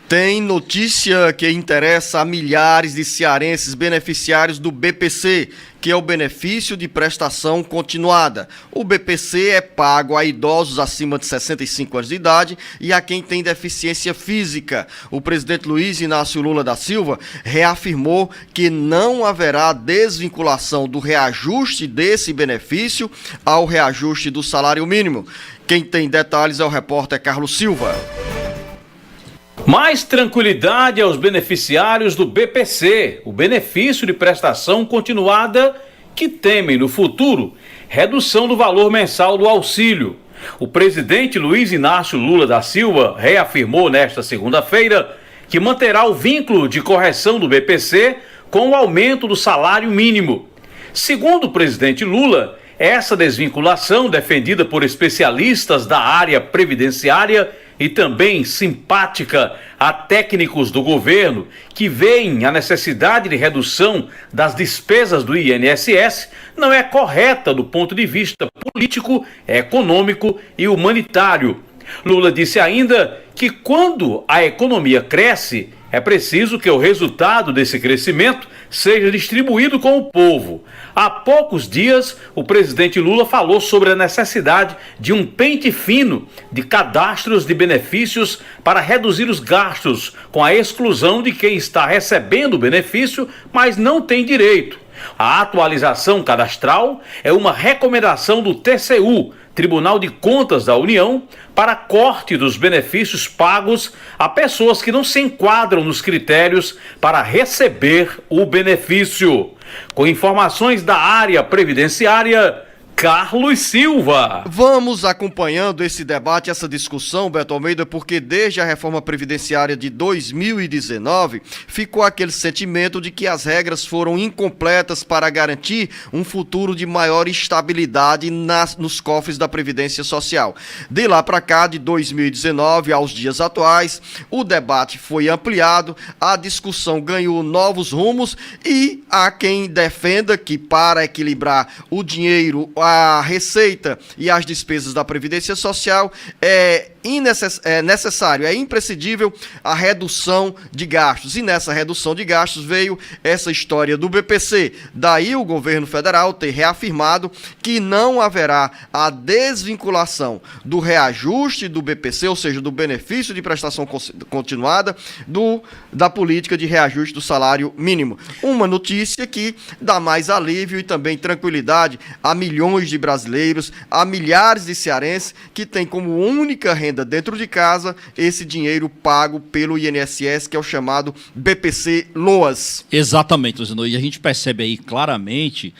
Tem notícia que interessa a milhares de cearenses beneficiários do BPC, que é o benefício de prestação continuada. O BPC é pago a idosos acima de 65 anos de idade e a quem tem deficiência física. O presidente Luiz Inácio Lula da Silva reafirmou que não haverá desvinculação do reajuste desse benefício ao reajuste do salário mínimo. Quem tem detalhes é o repórter Carlos Silva. Mais tranquilidade aos beneficiários do BPC, o benefício de prestação continuada, que temem no futuro redução do valor mensal do auxílio. O presidente Luiz Inácio Lula da Silva reafirmou nesta segunda-feira que manterá o vínculo de correção do BPC com o aumento do salário mínimo. Segundo o presidente Lula, essa desvinculação, defendida por especialistas da área previdenciária e também simpática a técnicos do governo que veem a necessidade de redução das despesas do INSS, não é correta do ponto de vista político, econômico e humanitário. Lula disse ainda que quando a economia cresce, é preciso que o resultado desse crescimento seja distribuído com o povo. Há poucos dias, o presidente Lula falou sobre a necessidade de um pente fino de cadastros de benefícios para reduzir os gastos, com a exclusão de quem está recebendo o benefício, mas não tem direito. A atualização cadastral é uma recomendação do TCU, Tribunal de Contas da União, para corte dos benefícios pagos a pessoas que não se enquadram nos critérios para receber o benefício. Com informações da área previdenciária, Carlos Silva. Vamos acompanhando esse debate, essa discussão, Beto Almeida, porque desde a reforma previdenciária de 2019 ficou aquele sentimento de que as regras foram incompletas para garantir um futuro de maior estabilidade nos cofres da Previdência Social. De lá para cá, de 2019 aos dias atuais, o debate foi ampliado, a discussão ganhou novos rumos e há quem defenda que para equilibrar o dinheiro, a receita e as despesas da Previdência Social é necessário, é imprescindível a redução de gastos. E nessa redução de gastos veio essa história do BPC. Daí o governo federal ter reafirmado que não haverá a desvinculação do reajuste do BPC, ou seja, do benefício de prestação continuada, da política de reajuste do salário mínimo. Uma notícia que dá mais alívio e também tranquilidade a milhões de brasileiros, a milhares de cearenses que têm como única renda dentro de casa esse dinheiro pago pelo INSS, que é o chamado BPC Loas. Exatamente, Luciano, e a gente percebe aí claramente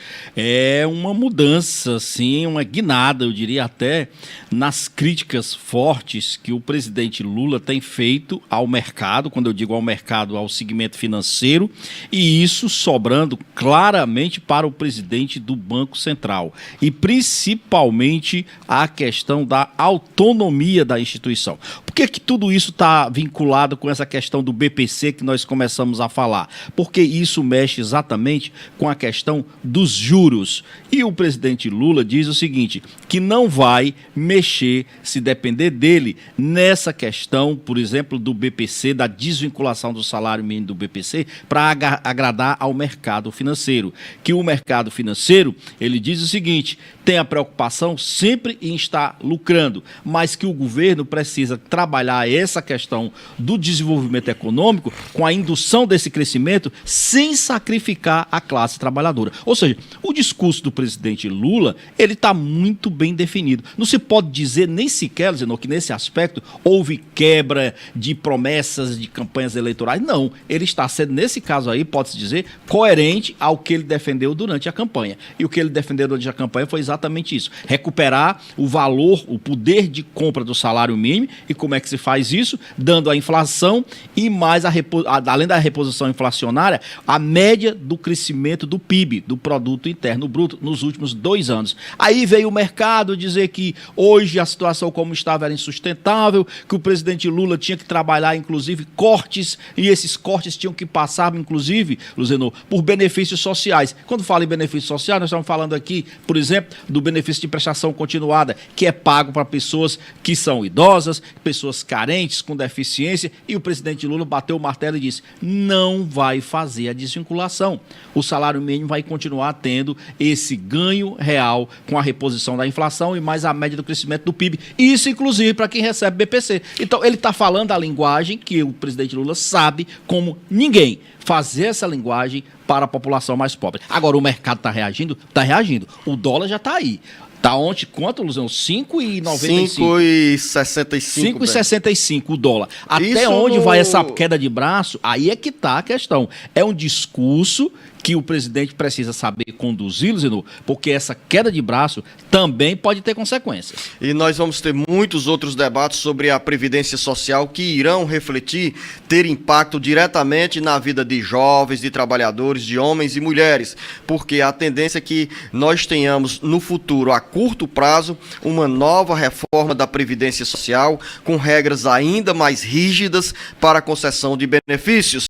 uma mudança, assim, uma guinada, eu diria até, nas críticas fortes que o presidente Lula tem feito ao mercado, quando eu digo ao mercado, ao segmento financeiro, e isso sobrando claramente para o presidente do Banco Central. E principalmente a questão da autonomia da instituição. Por que tudo isso está vinculado com essa questão do BPC que nós começamos a falar? Porque isso mexe exatamente com a questão dos juros. E o presidente Lula diz o seguinte, que não vai mexer, se depender dele, nessa questão, por exemplo, do BPC, da desvinculação do salário mínimo do BPC, para agradar ao mercado financeiro. Que o mercado financeiro, ele diz o seguinte, tem a preocupação sempre em estar lucrando, mas que o governo precisa trabalhar essa questão do desenvolvimento econômico com a indução desse crescimento sem sacrificar a classe trabalhadora. Ou seja, o discurso do presidente Lula, ele está muito bem definido. Não se pode dizer nem sequer, Zenor, que nesse aspecto houve quebra de promessas de campanhas eleitorais. Não, ele está sendo, nesse caso aí, pode-se dizer, coerente ao que ele defendeu durante a campanha. E o que ele defendeu durante a campanha foi exatamente isso, recuperar o valor, o poder de compra do salário mínimo. E como é que se faz isso? Dando a inflação e mais, além da reposição inflacionária, a média do crescimento do PIB, do Produto Interno Bruto, nos últimos 2 anos. Aí veio o mercado dizer que hoje a situação como estava era insustentável, que o presidente Lula tinha que trabalhar, inclusive, cortes, e esses cortes tinham que passar, inclusive, Luzenor, por benefícios sociais. Quando fala em benefícios sociais, nós estamos falando aqui, por exemplo, do benefício de prestação continuada, que é pago para pessoas que são idosas, pessoas pessoas carentes, com deficiência, e o presidente Lula bateu o martelo e disse: não vai fazer a desvinculação. O salário mínimo vai continuar tendo esse ganho real com a reposição da inflação e mais a média do crescimento do PIB. Isso, inclusive, para quem recebe BPC. Então, ele está falando a linguagem que o presidente Lula sabe como ninguém fazer essa linguagem para a população mais pobre. Agora, o mercado está reagindo? Está reagindo. O dólar já está aí. Está ontem, quanto, Luziano? 5,95. 5,65. 5,65 o dólar. Até Isso onde no... vai essa queda de braço? Aí é que está a questão. É um discurso que o presidente precisa saber conduzir, Luziano, porque essa queda de braço também pode ter consequências. E nós vamos ter muitos outros debates sobre a Previdência Social que irão refletir, ter impacto diretamente na vida de jovens, de trabalhadores, de homens e mulheres, porque a tendência é que nós tenhamos no futuro, a curto prazo, uma nova reforma da Previdência Social com regras ainda mais rígidas para a concessão de benefícios.